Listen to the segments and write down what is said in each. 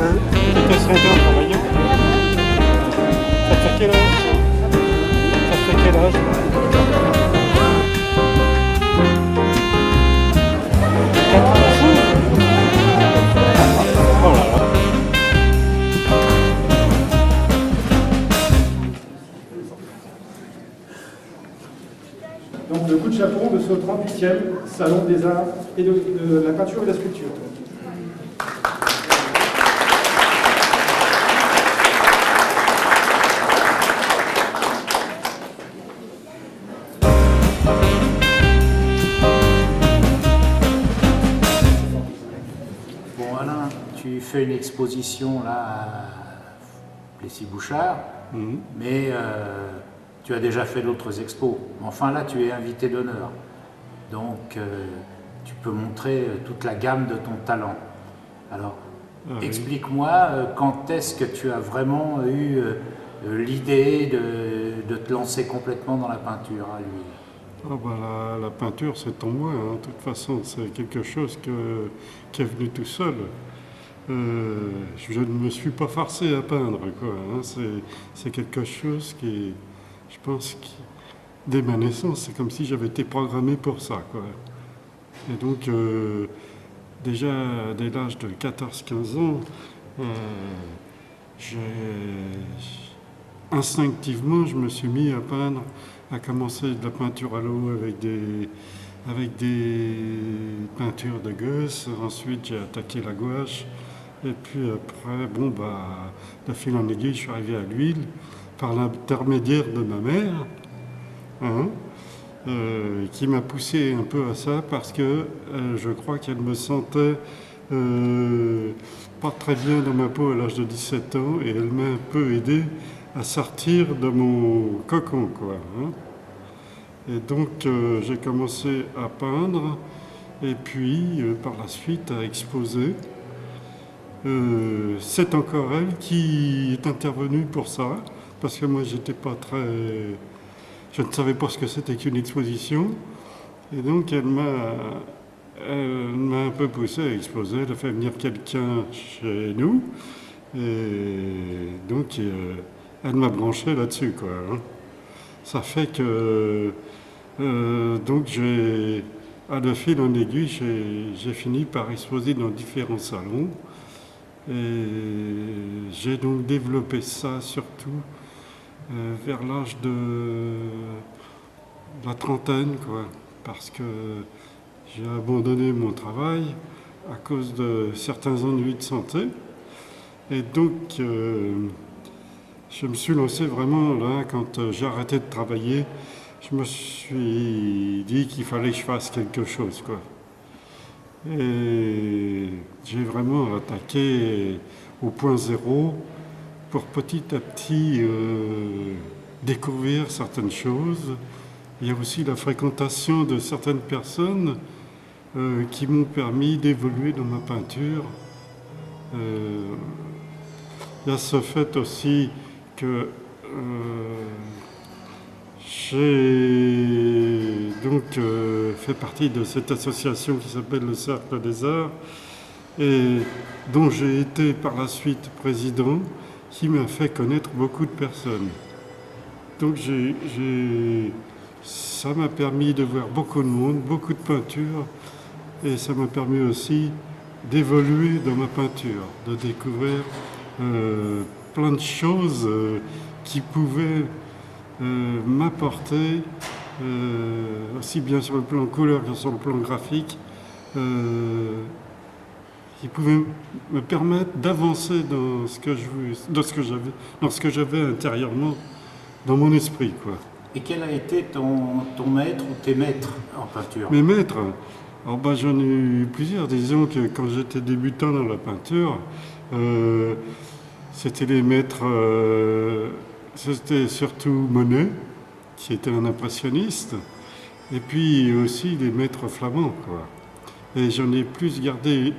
Hein? Tu te serais en travaillant? Ça te fait quel âge? Ça te fait quel âge? 85? Oh là là. Donc le coup de chaperon de ce 38e Salon des Arts et de la peinture et de la sculpture. Bon Alain, tu fais une exposition là à Plessis-Bouchard, mais tu as déjà fait d'autres expos. Enfin là, tu es invité d'honneur. Donc tu peux montrer toute la gamme de ton talent. Alors, explique-moi quand est-ce que tu as vraiment eu l'idée de te lancer complètement dans la peinture à l'huile? Oh bah la peinture, c'est en moi, hein. De toute façon, c'est quelque chose qui est venu tout seul. Je ne me suis pas forcé à peindre, quoi, hein. C'est quelque chose qui, je pense, dès ma naissance, c'est comme si j'avais été programmé pour ça, quoi. Et donc, déjà dès l'âge de 14-15 ans, instinctivement, je me suis mis à peindre, à commencer de la peinture à l'eau avec des peintures de gosse. Ensuite, j'ai attaqué la gouache. Et puis après, bon, bah, de fil en aiguille, je suis arrivé à l'huile par l'intermédiaire de ma mère, hein, qui m'a poussé un peu à ça parce que je crois qu'elle me sentait pas très bien dans ma peau à l'âge de 17 ans et elle m'a un peu aidé à sortir de mon cocon, quoi, hein. Et donc j'ai commencé à peindre et puis par la suite à exposer. C'est encore elle qui est intervenue pour ça, parce que moi j'étais pas très... Je ne savais pas ce que c'était qu'une exposition. Et donc elle m'a un peu poussé à exposer, elle a fait venir quelqu'un chez nous. Et donc elle m'a branché là-dessus, quoi, hein. Ça fait que donc à de fil en aiguille, j'ai fini par exposer dans différents salons. Et j'ai donc développé ça surtout vers l'âge de la trentaine, quoi, parce que j'ai abandonné mon travail à cause de certains ennuis de santé. Et donc, je me suis lancé vraiment là, quand j'ai arrêté de travailler, je me suis dit qu'il fallait que je fasse quelque chose, quoi. Et j'ai vraiment attaqué au point zéro pour petit à petit découvrir certaines choses. Il y a aussi la fréquentation de certaines personnes qui m'ont permis d'évoluer dans ma peinture. Il y a ce fait aussi que j'ai donc fait partie de cette association qui s'appelle le Cercle des Arts et dont j'ai été par la suite président, qui m'a fait connaître beaucoup de personnes. Donc ça m'a permis de voir beaucoup de monde, beaucoup de peintures et ça m'a permis aussi d'évoluer dans ma peinture, de découvrir plein de choses qui pouvaient m'apporter, aussi bien sur le plan couleur que sur le plan graphique, qui pouvaient me permettre d'avancer dans ce que j'avais intérieurement dans mon esprit, quoi. Et quel a été ton maître ou tes maîtres en peinture? Mes maîtres, alors bah, j'en ai eu plusieurs. Disons que quand j'étais débutant dans la peinture, c'était les maîtres, c'était surtout Monet, qui était un impressionniste, et puis aussi les maîtres flamands, quoi. Et j'ai plus gardé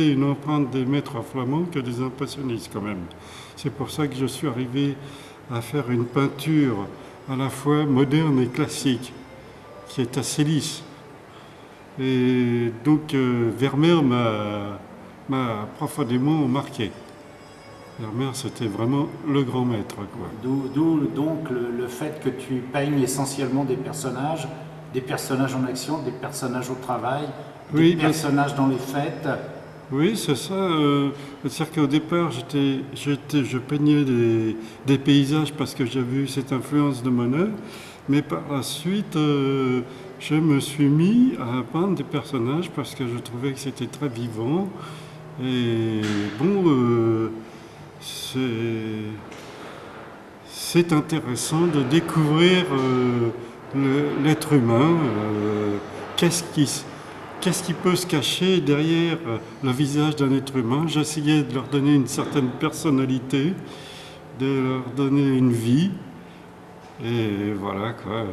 une empreinte des maîtres flamands que des impressionnistes, quand même. C'est pour ça que je suis arrivé à faire une peinture à la fois moderne et classique, qui est assez lisse. Et donc Vermeer m'a profondément marqué. Vermeer, c'était vraiment le grand maître, quoi. D'où donc le fait que tu peignes essentiellement des personnages en action, des personnages au travail, des personnages dans les fêtes. Oui, c'est ça. C'est-à-dire qu'au départ, je peignais des paysages parce que j'avais eu cette influence de Monet, mais par la suite, je me suis mis à peindre des personnages parce que je trouvais que c'était très vivant. Et bon, c'est intéressant de découvrir l'être humain. Qu'est-ce qui peut se cacher derrière le visage d'un être humain? J'essayais de leur donner une certaine personnalité, de leur donner une vie. Et voilà quoi.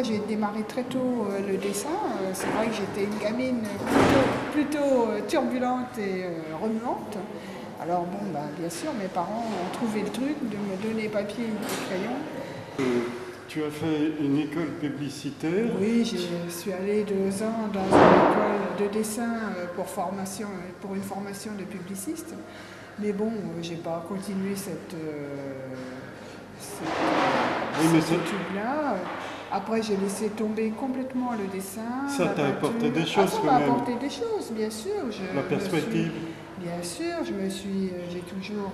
J'ai démarré très tôt le dessin. C'est vrai que j'étais une gamine plutôt turbulente et remuante. Alors bon, bien sûr, mes parents ont trouvé le truc de me donner papier et crayon. Tu as fait une école publicitaire? Oui, je suis allée 2 ans dans une école de dessin pour une formation de publiciste. Mais bon, j'ai pas continué cette étude-là. Après, j'ai laissé tomber complètement le dessin. Ça t'a apporté des choses ça m'a apporté des choses, bien sûr. La perspective. Bien sûr, j'ai toujours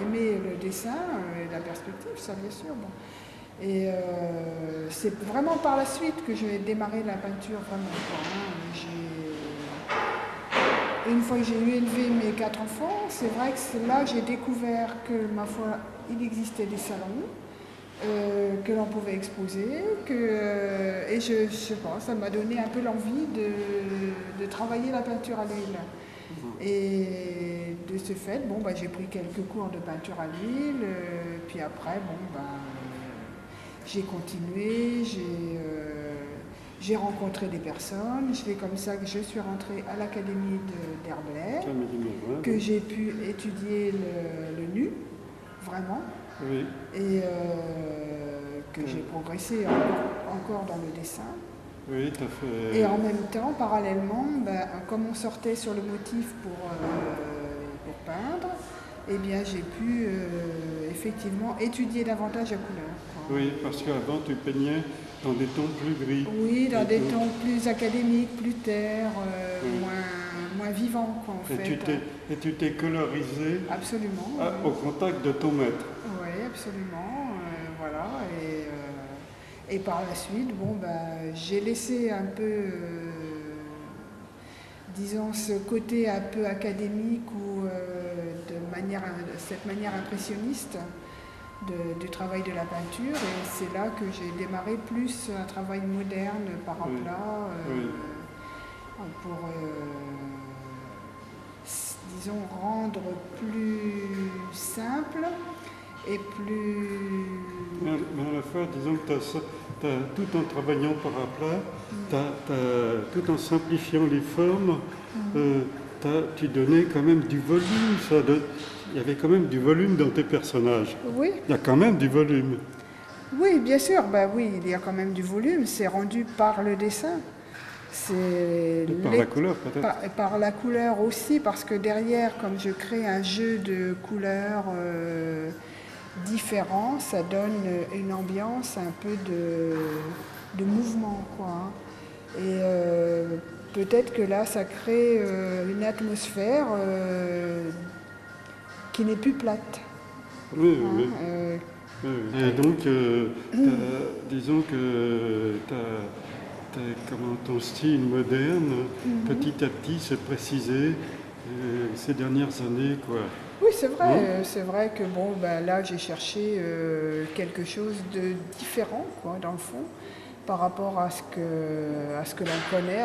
aimé le dessin et la perspective, ça bien sûr. Bon. Et c'est vraiment par la suite que j'ai démarré la peinture vraiment. Une fois que j'ai eu élevé mes 4 enfants, c'est vrai que c'est là que j'ai découvert que, ma foi, il existait des salons. Que l'on pouvait exposer, et je sais pas, ça m'a donné un peu l'envie de travailler la peinture à l'huile. Et de ce fait, j'ai pris quelques cours de peinture à l'huile, puis après, j'ai continué, j'ai rencontré des personnes, c'est comme ça que je suis rentrée à l'Académie d'Herblay, que j'ai pu étudier le nu, vraiment. Oui. Et que j'ai progressé encore dans le dessin. Oui, tout à fait. Et en même temps, parallèlement, comme on sortait sur le motif pour peindre, eh bien j'ai pu effectivement étudier davantage la couleur. Oui, parce qu'avant tu peignais dans des tons plus gris. Oui, dans des tons plus académiques, plus terre, moins vivants en fait. Et tu t'es colorisé. Absolument. Au contact de ton maître. Oui, absolument. Voilà. Et par la suite, j'ai laissé un peu, disons, ce côté un peu académique ou cette manière impressionniste du travail de la peinture. Et c'est là que j'ai démarré plus un travail moderne par plat pour, disons, rendre plus simple et plus... Mais à la fois, disons que tout en travaillant par plat, tout en simplifiant les formes, tu donnais quand même du volume. Il y avait quand même du volume dans tes personnages. Oui. Il y a quand même du volume. Oui, bien sûr. Oui, il y a quand même du volume. C'est rendu par le dessin. Par la couleur peut-être. Par la couleur aussi, parce que derrière, comme je crée un jeu de couleurs différents, ça donne une ambiance un peu de mouvement, quoi. Et peut-être que là, ça crée une atmosphère qui n'est plus plate. Oui, oui. Et donc, disons que ton style moderne, petit à petit, s'est précisé ces dernières années, quoi. Oui, c'est vrai. C'est vrai que là, j'ai cherché quelque chose de différent, quoi, dans le fond, par rapport à ce que l'on connaît,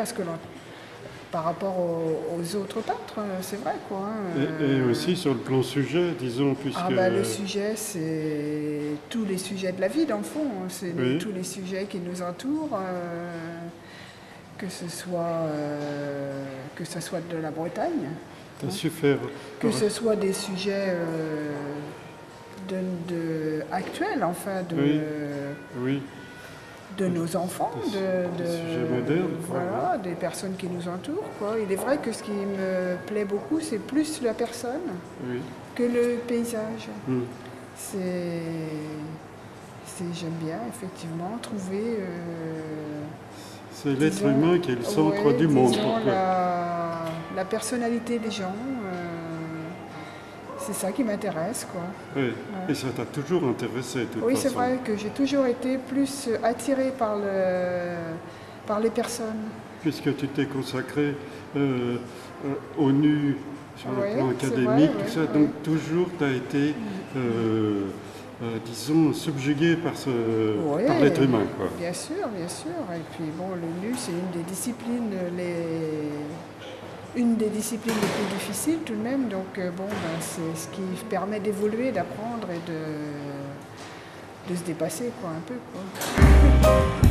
par rapport aux autres peintres, c'est vrai, quoi. Hein. Et aussi sur le plan sujet, disons, puisque... Ah bah, le sujet, c'est tous les sujets de la vie, dans le fond. C'est Oui. tous les sujets qui nous entourent, que ce soit de la Bretagne, T'as su faire... que ce soit des sujets actuels, enfin, Oui. Oui, de nos enfants, Des sujets modernes, quoi. voilà, des personnes qui nous entourent, quoi. Il est vrai que ce qui me plaît beaucoup, c'est plus la personne oui. que le paysage. Hmm. J'aime bien, effectivement, trouver... C'est l'être disons, humain qui est le centre ouais, du monde. disons, Pourquoi la personnalité des gens, c'est ça qui m'intéresse, quoi. Oui. Et ça t'a toujours intéressé, de toute Oui, c'est façon. vrai que j'ai toujours été plus attirée par les personnes. Puisque tu t'es consacré au nu sur le Ouais, plan c'est académique, vrai, tout ça, ouais, donc toujours tu as été, disons, subjugué par Ouais, par l'être humain, quoi. bien sûr, bien sûr. Et puis bon, le nu, c'est une des disciplines les plus difficiles tout de même. Donc bon, ben, c'est ce qui permet d'évoluer, d'apprendre et de se dépasser, quoi, un peu, quoi.